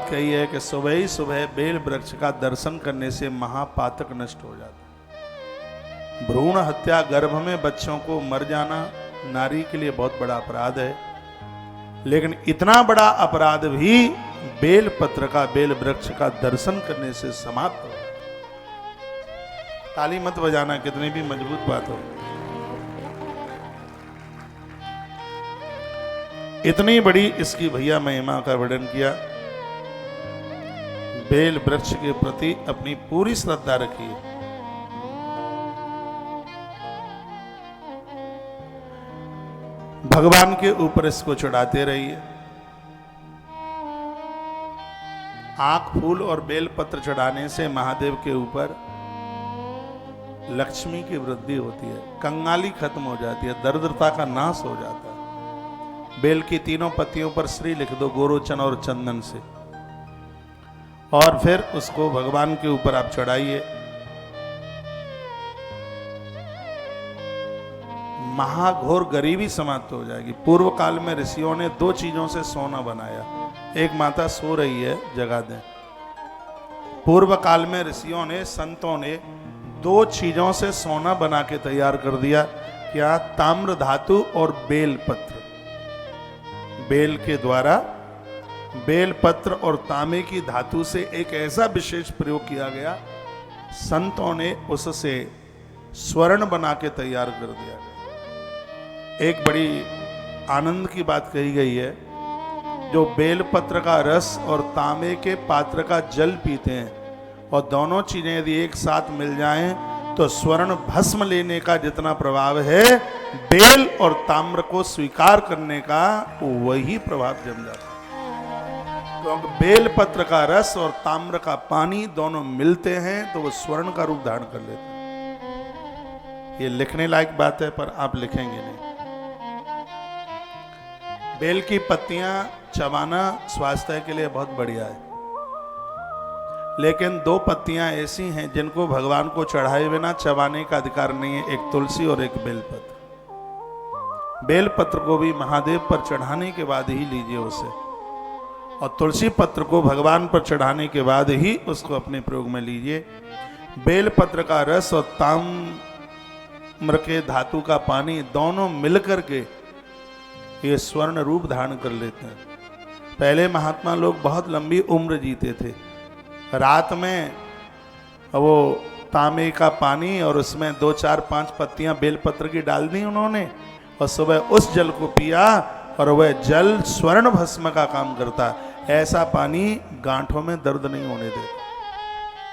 कही है कि सुबह ही सुबह बेल वृक्ष का दर्शन करने से महापातक नष्ट हो जाता है। भ्रूण हत्या, गर्भ में बच्चों को मर जाना नारी के लिए बहुत बड़ा अपराध है, लेकिन इतना बड़ा अपराध भी बेल पत्र का, बेल वृक्ष का दर्शन करने से समाप्त हो। ताली मत बजाना, कितनी भी मजबूत बात हो। इतनी बड़ी इसकी भैया महिमा का वर्णन किया। बेल वृक्ष के प्रति अपनी पूरी श्रद्धा रखिए। भगवान के ऊपर इसको चढ़ाते रहिए। आंख, फूल और बेल पत्र चढ़ाने से महादेव के ऊपर लक्ष्मी की वृद्धि होती है, कंगाली खत्म हो जाती है, दरिद्रता का नाश हो जाता है। बेल की तीनों पत्तियों पर श्री लिख दो गोरोचन और चंदन से, और फिर उसको भगवान के ऊपर आप चढ़ाइए। महाघोर गरीबी समाप्त हो जाएगी। पूर्व काल में ऋषियों ने दो चीजों से सोना बनाया। एक माता सो रही है, जगा दें। पूर्व काल में ऋषियों ने, संतों ने दो चीजों से सोना बना के तैयार कर दिया। क्या? ताम्र धातु और बेल पत्र। बेल के द्वारा बेल पत्र और तांबे की धातु से एक ऐसा विशेष प्रयोग किया गया, संतों ने उससे स्वर्ण बना के तैयार कर दिया। एक बड़ी आनंद की बात कही गई है, जो बेल पत्र का रस और तांबे के पात्र का जल पीते हैं, और दोनों चीजें यदि एक साथ मिल जाएं तो स्वर्ण भस्म लेने का जितना प्रभाव है, बेल और ताम्र को स्वीकार करने का वही प्रभाव जम जाता है। क्योंकि बेल पत्र का रस और ताम्र का पानी दोनों मिलते हैं तो वो स्वर्ण का रूप धारण कर लेते हैं। ये लिखने लायक बात है, पर आप लिखेंगे नहीं। बेल की पत्तियां चबाना स्वास्थ्य के लिए बहुत बढ़िया है, लेकिन दो पत्तियां ऐसी हैं जिनको भगवान को चढ़ाए बिना चबाने का अधिकार नहीं है, एक तुलसी और एक बेलपत्र। बेलपत्र को भी महादेव पर चढ़ाने के बाद ही लीजिए उसे, और तुलसी पत्र को भगवान पर चढ़ाने के बाद ही उसको अपने प्रयोग में लीजिए। बेलपत्र का रस और ताम्र के धातु का पानी दोनों मिलकर के ये स्वर्ण रूप धारण कर लेते हैं। पहले महात्मा लोग बहुत लंबी उम्र जीते थे। रात में वो तांबे का पानी और उसमें 2, 4, 5 पत्तियां बेलपत्र की डाल दी उन्होंने, और सुबह उस जल को पिया, और वह जल स्वर्ण भस्म का काम करता। ऐसा पानी गांठों में दर्द नहीं होने देता,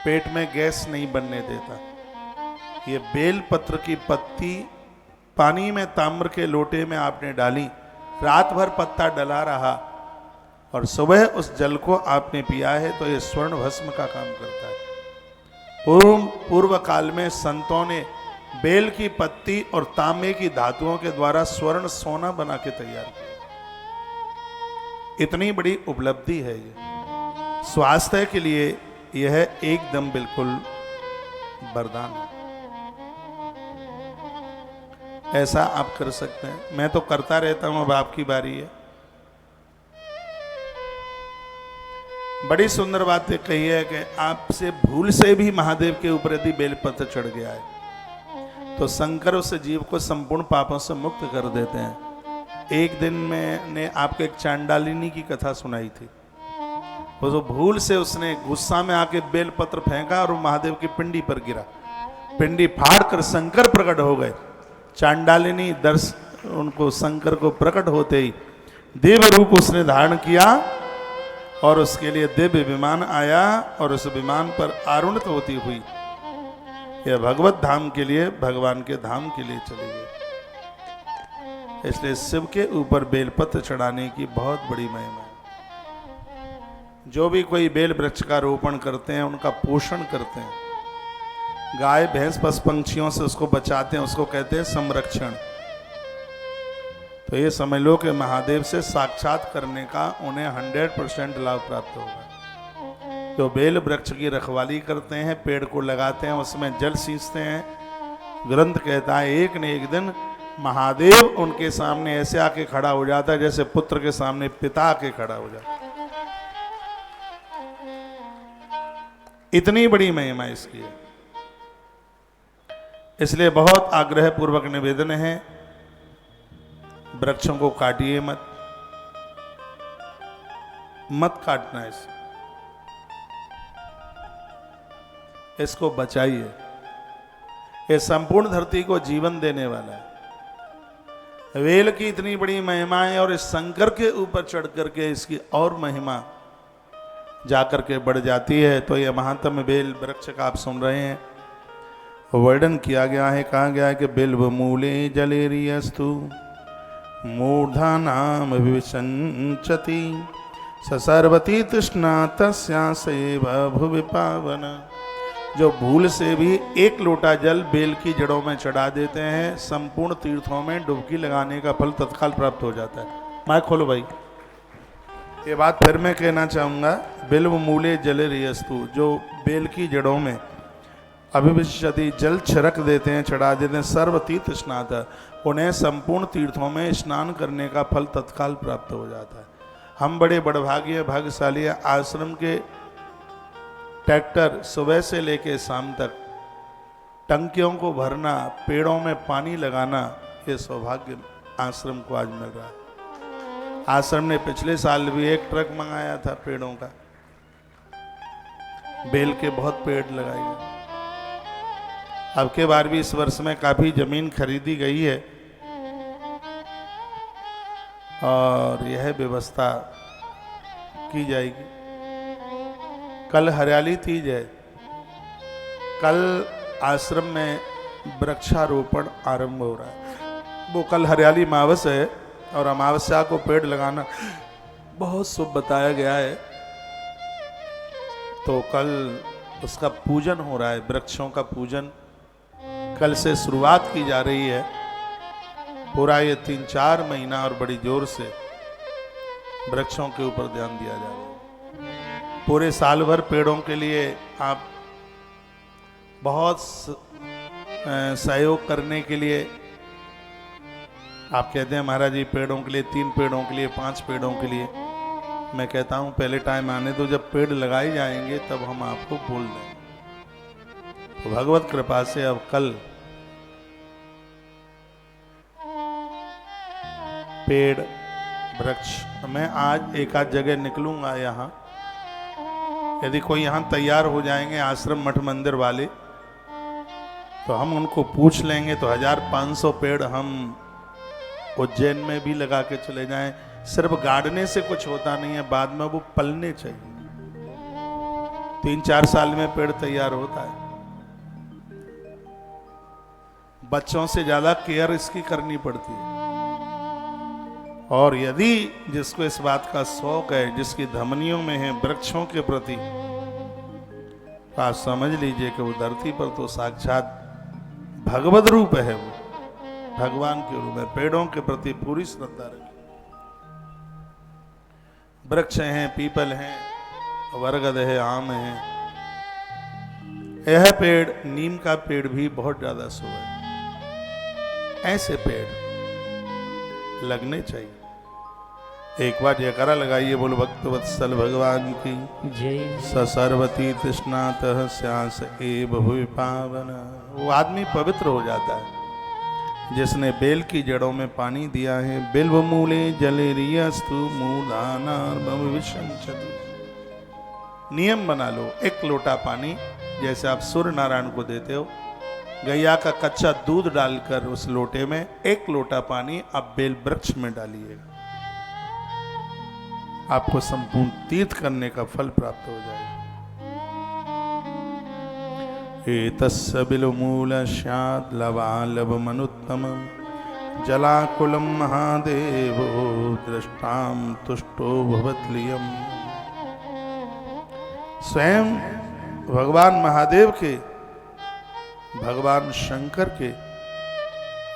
पेट में गैस नहीं बनने देता। ये बेलपत्र की पत्ती पानी में ताम्र के लोटे में आपने डाली, रात भर पत्ता डला रहा, और सुबह उस जल को आपने पिया है, तो ये स्वर्ण भस्म का काम करता है। पूर्व काल में संतों ने बेल की पत्ती और तांबे की धातुओं के द्वारा स्वर्ण सोना बना के तैयार किया। इतनी बड़ी उपलब्धि है ये। स्वास्थ्य के लिए यह एकदम बिल्कुल वरदान है। ऐसा आप कर सकते हैं। मैं तो करता रहता हूं, अब आपकी बारी है। बड़ी सुंदर बात कही है कि आपसे भूल से भी महादेव के ऊपर यदि बेलपत्र चढ़ गया है तो शंकर उस जीव को संपूर्ण पापों से मुक्त कर देते हैं। एक दिन मैंने आपको एक चांडालिनी की कथा सुनाई थी। वो जो भूल से उसने गुस्सा में आके बेलपत्र फेंका और महादेव की पिंडी पर गिरा। पिंडी फाड़ कर शंकर प्रकट हो गए। चांडालिनी उनको शंकर को प्रकट होते ही देव रूप उसने धारण किया, और उसके लिए दिव्य विमान आया, और उस विमान पर आरूढ़ित होती हुई यह भगवत धाम के लिए, भगवान के धाम के लिए चली गई। इसलिए शिव के ऊपर बेलपत्र चढ़ाने की बहुत बड़ी महिमा है। जो भी कोई बेल वृक्ष का रोपण करते हैं, उनका पोषण करते हैं, गाय भैंस पशु पंछियों से उसको बचाते हैं, उसको कहते हैं संरक्षण। तो ये समझ लो कि महादेव से साक्षात करने का उन्हें 100% लाभ प्राप्त होगा। जो बेल वृक्ष की रखवाली करते हैं, पेड़ को लगाते हैं, उसमें जल सींचते हैं, ग्रंथ कहता है एक न एक दिन महादेव उनके सामने ऐसे आके खड़ा हो जाता है जैसे पुत्र के सामने पिता आके खड़ा हो जाता है। इतनी बड़ी महिमा इसकी है। इसलिए बहुत आग्रह पूर्वक निवेदन है, वृक्षों को काटिए मत, मत काटना इसको बचाइए। ये संपूर्ण धरती को जीवन देने वाला है। वेल की इतनी बड़ी महिमा है और इस शंकर के ऊपर चढ़ करके इसकी और महिमा जाकर के बढ़ जाती है। तो यह महात्म बेल वृक्ष का आप सुन रहे हैं, वर्णन किया गया है, कहा गया है कि बिल्व मूले जलेरियस्तु मूर्धा नाम विसंचति ससर्वती तृष्णा तस्यासेव भुवि पावन। जो भूल से भी एक लोटा जल बेल की जड़ों में चढ़ा देते हैं, संपूर्ण तीर्थों में डुबकी लगाने का फल तत्काल प्राप्त हो जाता है। माइक खोलो भाई। ये बात फिर मैं कहना चाहूँगा, बिल्व मूले जलेरियस्तु, जो बेल की जड़ों में अभिविशति जल छिड़क देते हैं, चढ़ा देते हैं, सर्वतीर्थ स्नात, उन्हें संपूर्ण तीर्थों में स्नान करने का फल तत्काल प्राप्त हो जाता है। हम बड़े बड़भागी भाग्यशाली हैं। आश्रम के ट्रैक्टर सुबह से लेके शाम तक टंकियों को भरना, पेड़ों में पानी लगाना, ये सौभाग्य आश्रम को आज मिल रहा है। आश्रम ने पिछले साल भी एक ट्रक मंगाया था पेड़ों का, बेल के बहुत पेड़ लगाए गए। अब के बार भी इस वर्ष में काफी जमीन खरीदी गई है और यह व्यवस्था की जाएगी। कल हरियाली तीज है, कल आश्रम में वृक्षारोपण आरंभ हो रहा है। वो कल हरियाली अमावस है और अमावस्या को पेड़ लगाना बहुत शुभ बताया गया है। तो कल उसका पूजन हो रहा है, वृक्षों का पूजन कल से शुरुआत की जा रही है। पूरा ये 3-4 महीना और बड़ी जोर से वृक्षों के ऊपर ध्यान दिया जा रहा है। पूरे साल भर पेड़ों के लिए आप बहुत सहयोग करने के लिए आप कहते हैं महाराज जी पेड़ों के लिए, 3 पेड़ों के लिए, 5 पेड़ों के लिए। मैं कहता हूं पहले टाइम आने दो, जब पेड़ लगाए जाएंगे तब हम आपको बोल देंगे। तो भगवत कृपा से अब कल पेड़ वृक्ष, मैं आज एक आध जगह निकलूंगा यहाँ, यदि कोई यहाँ तैयार हो जाएंगे आश्रम मठ मंदिर वाले तो हम उनको पूछ लेंगे तो 1500 पेड़ हम उज्जैन में भी लगा के चले जाएं। सिर्फ गाड़ने से कुछ होता नहीं है, बाद में वो पलने चाहिए। 3-4 साल में पेड़ तैयार होता है। बच्चों से ज्यादा केयर इसकी करनी पड़ती है। और यदि जिसको इस बात का शौक है, जिसकी धमनियों में है वृक्षों के प्रति, तो आप समझ लीजिए कि वो धरती पर तो साक्षात भगवत रूप है, वो भगवान के रूप में। पेड़ों के प्रति पूरी श्रद्धा रखिए। वृक्ष हैं, पीपल हैं, बरगद है, आम है। यह पेड़, नीम का पेड़ भी बहुत ज्यादा शुभ है। ऐसे पेड़ लगने चाहिए। एक बार जयकारा लगाइए, बोलो भक्तवत्सल भगवान की जय। सर्वती तृष्णातः स्यास एव भुवि पावन। वो आदमी पवित्र हो जाता है जिसने बेल की जड़ों में पानी दिया है। बिल्व मूले जलेरियस्तु मूर्धानार्मम विसंचति। नियम बना लो, 1 लोटा पानी जैसे आप सूर्य नारायण को देते हो, गैया का कच्चा दूध डालकर उस लोटे में 1 लोटा पानी आप बेल वृक्ष में डालिएगा, आपको संपूर्ण तीर्थ करने का फल प्राप्त हो जाएगा। एतस्य बिल्वमूल स्यात् लवालभमनुत्तमं जलाकुलं महादेवो दृष्टां तुष्टो भवत्लियम्। स्वयं भगवान महादेव के, भगवान शंकर के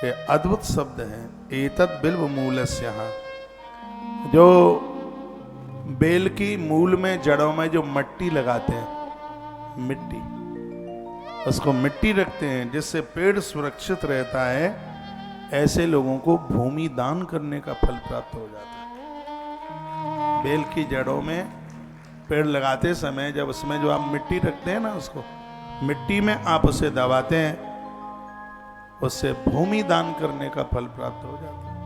ये अद्भुत शब्द हैं। एतत् बिल्वमूलस्यः, जो बेल की मूल में, जड़ों में जो मिट्टी लगाते हैं, मिट्टी, उसको मिट्टी रखते हैं जिससे पेड़ सुरक्षित रहता है, ऐसे लोगों को भूमि दान करने का फल प्राप्त हो जाता है। बेल की जड़ों में पेड़ लगाते समय जब उसमें जो आप मिट्टी रखते हैं ना, उसको मिट्टी में आप उसे दबाते हैं, उससे भूमि दान करने का फल प्राप्त हो जाता है।